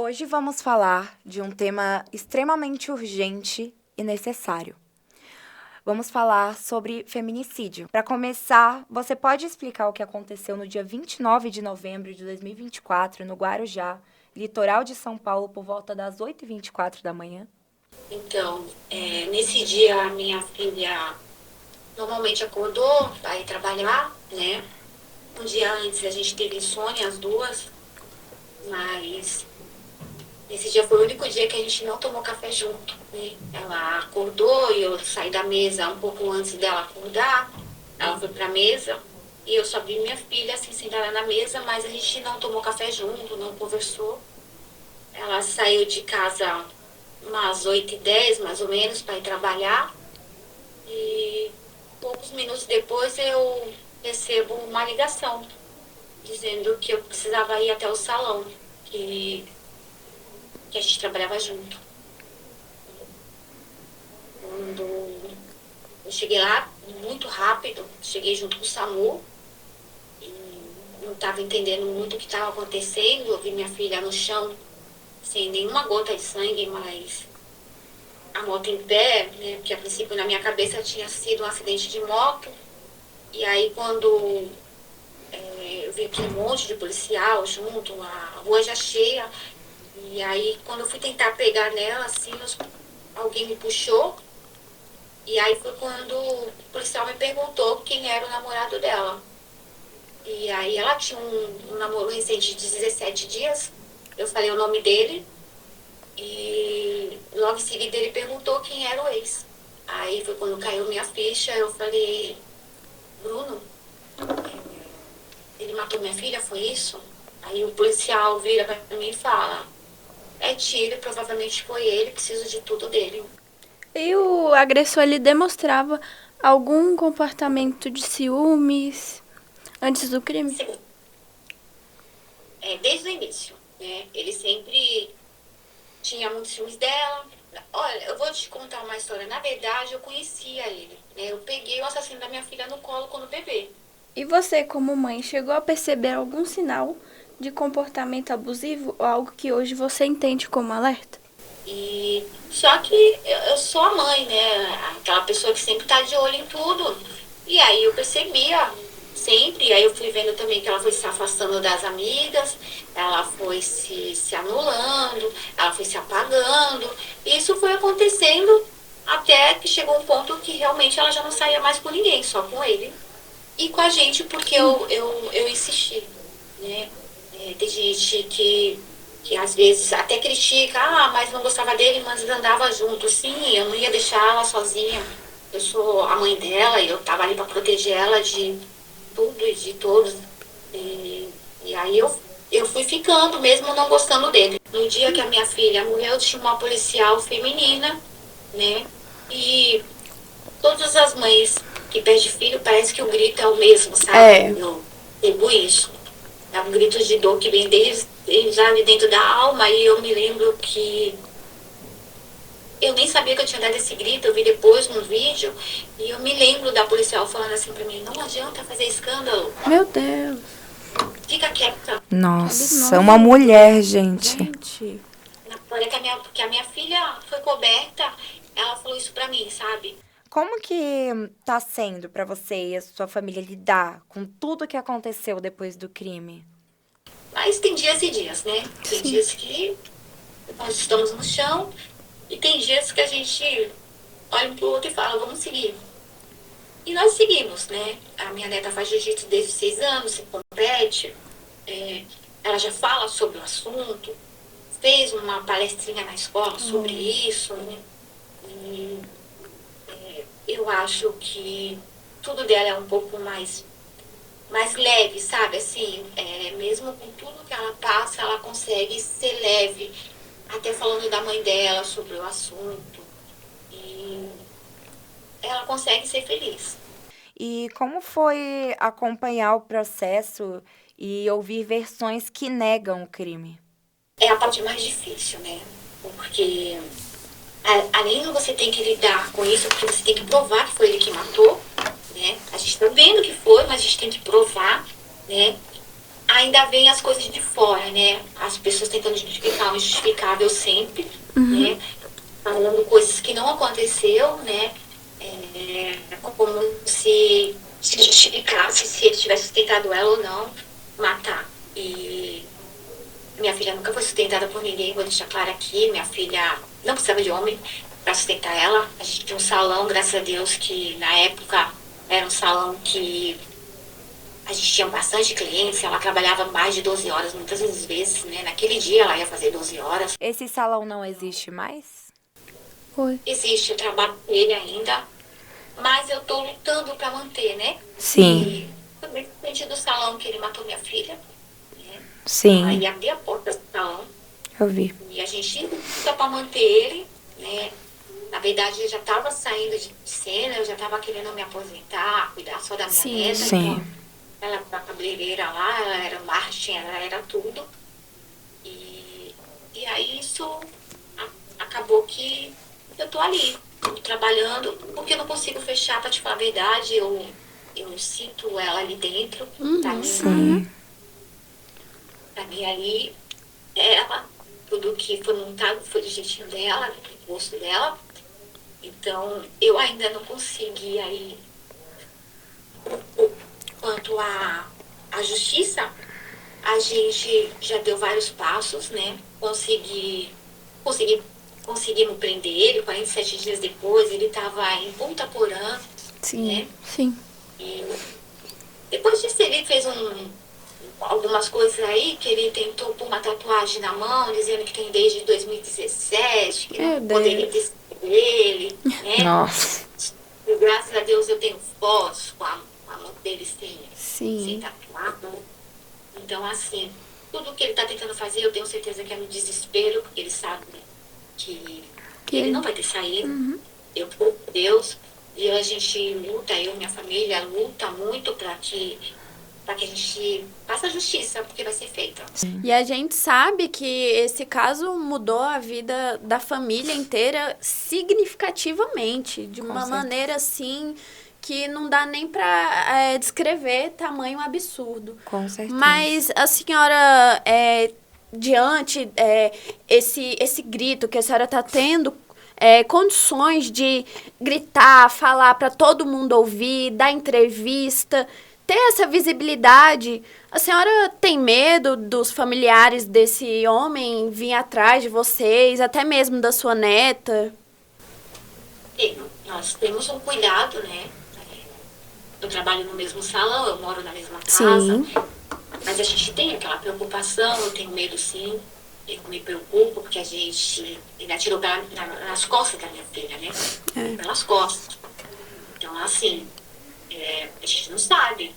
Hoje vamos falar de um tema extremamente urgente e necessário. Vamos falar sobre feminicídio. Para começar, você pode explicar o que aconteceu no dia 29 de novembro de 2024, no Guarujá, litoral de São Paulo, por volta das 8h24 da manhã? Então, nesse dia a minha filha normalmente acordou para ir trabalhar, né? Um dia antes a gente teve insônia, as duas, mas esse dia foi o único dia que a gente não tomou café junto, né? Ela acordou e eu saí da mesa um pouco antes dela acordar, ela foi para a mesa e eu só vi minha filha assim sentada na mesa, mas a gente não tomou café junto, não conversou. Ela saiu de casa umas 8h10, mais ou menos, para ir trabalhar. E poucos minutos depois eu recebo uma ligação dizendo que eu precisava ir até o salão, que, que a gente trabalhava junto. Quando eu cheguei lá, muito rápido, cheguei junto com o SAMU e não estava entendendo muito o que estava acontecendo. Eu vi minha filha no chão, sem nenhuma gota de sangue, mas a moto em pé, né? Porque a princípio na minha cabeça tinha sido um acidente de moto. E aí quando eu vi aquele monte de policial junto, a rua já cheia. E aí, quando eu fui tentar pegar nela, assim, alguém me puxou. E aí foi quando o policial me perguntou quem era o namorado dela. E aí ela tinha um namoro recente de 17 dias. Eu falei o nome dele. E logo em seguida ele perguntou quem era o ex. Aí foi quando caiu minha ficha. Eu falei, Bruno, ele matou minha filha, foi isso? Aí o policial vira pra mim e fala, é tiro, provavelmente foi ele, preciso de tudo dele. E o agressor, ele demonstrava algum comportamento de ciúmes antes do crime? Sim, desde o início, né? Ele sempre tinha muitos ciúmes dela. Olha, eu vou te contar uma história. Na verdade, eu conhecia ele, né? Eu peguei o assassino da minha filha no colo quando bebê. E você, como mãe, chegou a perceber algum sinal de comportamento abusivo ou algo que hoje você entende como alerta? E só que eu sou a mãe, né? Aquela pessoa que sempre tá de olho em tudo. E aí eu percebia sempre, e aí eu fui vendo também que ela foi se afastando das amigas, ela foi se anulando, ela foi se apagando. E isso foi acontecendo até que chegou um ponto que realmente ela já não saía mais com ninguém, só com ele. E com a gente, porque eu insisti, né? Tem gente que às vezes até critica, mas não gostava dele, mas andava junto. Sim, eu não ia deixar ela sozinha. Eu sou a mãe dela e eu tava ali para proteger ela de tudo e de todos. E aí eu fui ficando, mesmo não gostando dele. No dia que a minha filha morreu, tinha uma policial feminina, né? E todas as mães que perdem filho, parece que o grito é o mesmo, sabe? É. Eu percebo isso. É um grito de dor que vem desde já de dentro da alma. E eu me lembro que eu nem sabia que eu tinha dado esse grito. Eu vi depois no vídeo. E eu me lembro da policial falando assim pra mim, não adianta fazer escândalo, Meu Deus. fica quieta. Nossa, uma mulher, gente. Gente. Na hora que a minha filha foi coberta, ela falou isso pra mim, sabe? Como que tá sendo para você e a sua família lidar com tudo que aconteceu depois do crime? Mas tem dias e dias, né? Tem Sim. dias que nós estamos no chão e tem dias que a gente olha um pro outro e fala, vamos seguir. E nós seguimos, né? A minha neta faz jiu-jitsu desde 6 anos, se compete, é, ela já fala sobre o assunto, fez uma palestrinha na escola sobre isso, né? E eu acho que tudo dela é um pouco mais leve, sabe? Assim, mesmo com tudo que ela passa, ela consegue ser leve, até falando da mãe dela sobre o assunto. E ela consegue ser feliz. E como foi acompanhar o processo e ouvir versões que negam o crime? É a parte mais difícil, né? Porque além de você ter que lidar com isso, porque você tem que provar que foi ele que matou, né? A gente está vendo que foi, mas a gente tem que provar, né? ainda vem as coisas de fora, né? As pessoas tentando justificar o injustificável sempre, né? Falando coisas que não aconteceu, né? Como se justificasse se ele tivesse sustentado ela ou não, matar. E minha filha nunca foi sustentada por ninguém, vou deixar claro aqui. Minha filha não precisava de homem para sustentar ela. A gente tinha um salão, graças a Deus, que na época era um salão que a gente tinha bastante clientes. Ela trabalhava mais de 12 horas, muitas vezes, né? Naquele dia ela ia fazer 12 horas. Esse salão não existe mais? Oi. Existe o trabalho dele ainda, mas eu tô lutando para manter, né? Sim. E também frente do salão que ele matou minha filha. Sim. Aí abri a porta do salão. Eu vi. E a gente luta para manter ele, né? Na verdade, eu já estava saindo de cena, eu já estava querendo me aposentar, cuidar só da minha neta. Sim. Então, ela era a cabeleireira lá, ela era marketing, ela era tudo. E aí isso acabou que eu tô ali, trabalhando, porque eu não consigo fechar, para te falar a verdade, eu sinto ela ali dentro, pra mim. Sim. Pra mim ali, ela, tudo que foi montado foi do jeitinho dela, do gosto dela. Então, eu ainda não consegui aí, quanto à justiça, a gente já deu vários passos, né? Conseguimos prender ele. 47 dias depois, ele estava em Punta Porã, né? Sim. E depois disso, ele fez algumas coisas aí, que ele tentou pôr uma tatuagem na mão, dizendo que tem desde 2017, que não poderia ter ele, né? Nossa. E graças a Deus eu tenho fotos com a mão dele sem tatuado. Então, assim, tudo que ele está tentando fazer, eu tenho certeza que é no desespero, porque ele sabe que ele não vai ter saído. Eu, por Deus, e a gente luta, eu e minha família luta muito para que a gente faça a justiça, porque vai ser feita. E a gente sabe que esse caso mudou a vida da família inteira significativamente, de uma maneira assim que não dá nem para descrever tamanho absurdo. Com certeza. Mas a senhora, diante esse grito que a senhora está tendo, condições de gritar, falar para todo mundo ouvir, dar entrevista, ter essa visibilidade, a senhora tem medo dos familiares desse homem vir atrás de vocês, até mesmo da sua neta? Nós temos um cuidado, né? Eu trabalho no mesmo salão, eu moro na mesma casa. Sim. Mas a gente tem aquela preocupação, eu tenho medo sim. Eu me preocupo porque ele atirou nas costas da minha filha, né? Pelas costas. Então, assim, a gente não sabe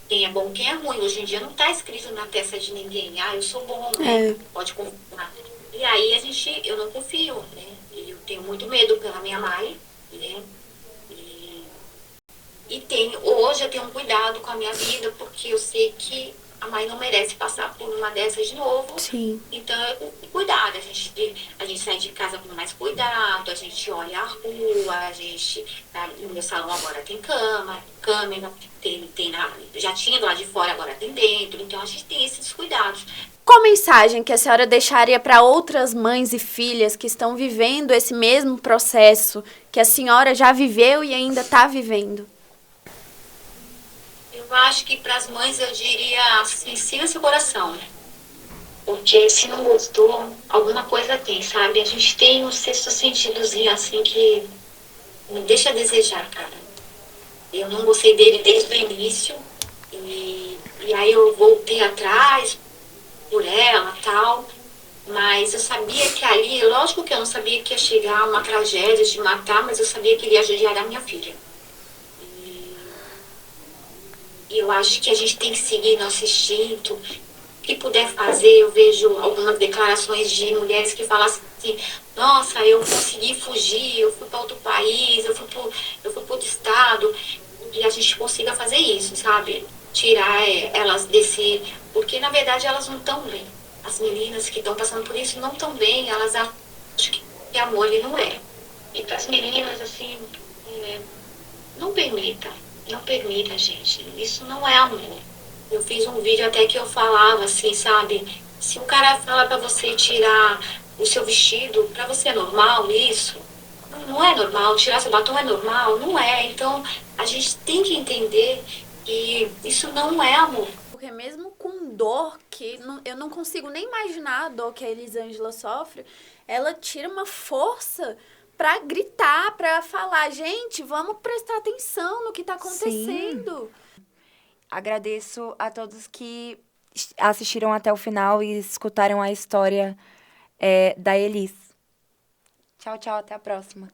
quem é bom, quem é ruim. Hoje em dia não está escrito na testa de ninguém, eu sou bom, né? Pode confiar. E aí eu não confio, né? Eu tenho muito medo pela minha mãe, né? Hoje eu tenho um cuidado com a minha vida, porque eu sei que a mãe não merece passar por uma dessas de novo. Sim. Então eu tenho cuidado, a gente sai de casa com mais cuidado, a gente olha a rua, no meu salão agora tem câmera, já tinha do lado de fora, agora tem dentro, então a gente tem esses cuidados. Qual mensagem que a senhora deixaria para outras mães e filhas que estão vivendo esse mesmo processo que a senhora já viveu e ainda está vivendo? Eu acho que para as mães eu diria assim, siga seu coração. Porque se não gostou, alguma coisa tem, sabe? A gente tem um sexto sentidozinho assim que me deixa a desejar, cara. Eu não gostei dele desde o início. E aí eu voltei atrás por ela e tal. Mas eu sabia que ali, lógico que eu não sabia que ia chegar uma tragédia de matar, mas eu sabia que ele ia judiar a minha filha. E eu acho que a gente tem que seguir nosso instinto. O que puder fazer, eu vejo algumas declarações de mulheres que falam assim, nossa, eu consegui fugir, eu fui para outro país, eu fui para outro estado. E a gente consiga fazer isso, sabe? Tirar elas desse... Porque, na verdade, elas não estão bem. As meninas que estão passando por isso não estão bem, elas acham que amor ele não é. E para as meninas, assim, não permita, gente. Isso não é amor. Eu fiz um vídeo até que eu falava assim, sabe? Se um cara fala pra você tirar o seu vestido, pra você é normal isso? Não é normal. Tirar seu batom é normal? Não é. Então, a gente tem que entender que isso não é amor. Porque mesmo com dor, eu não consigo nem imaginar a dor que a Elisângela sofre, ela tira uma força pra gritar, pra falar, gente, vamos prestar atenção no que tá acontecendo. Agradeço a todos que assistiram até o final e escutaram a história da Elis. Tchau, tchau, até a próxima.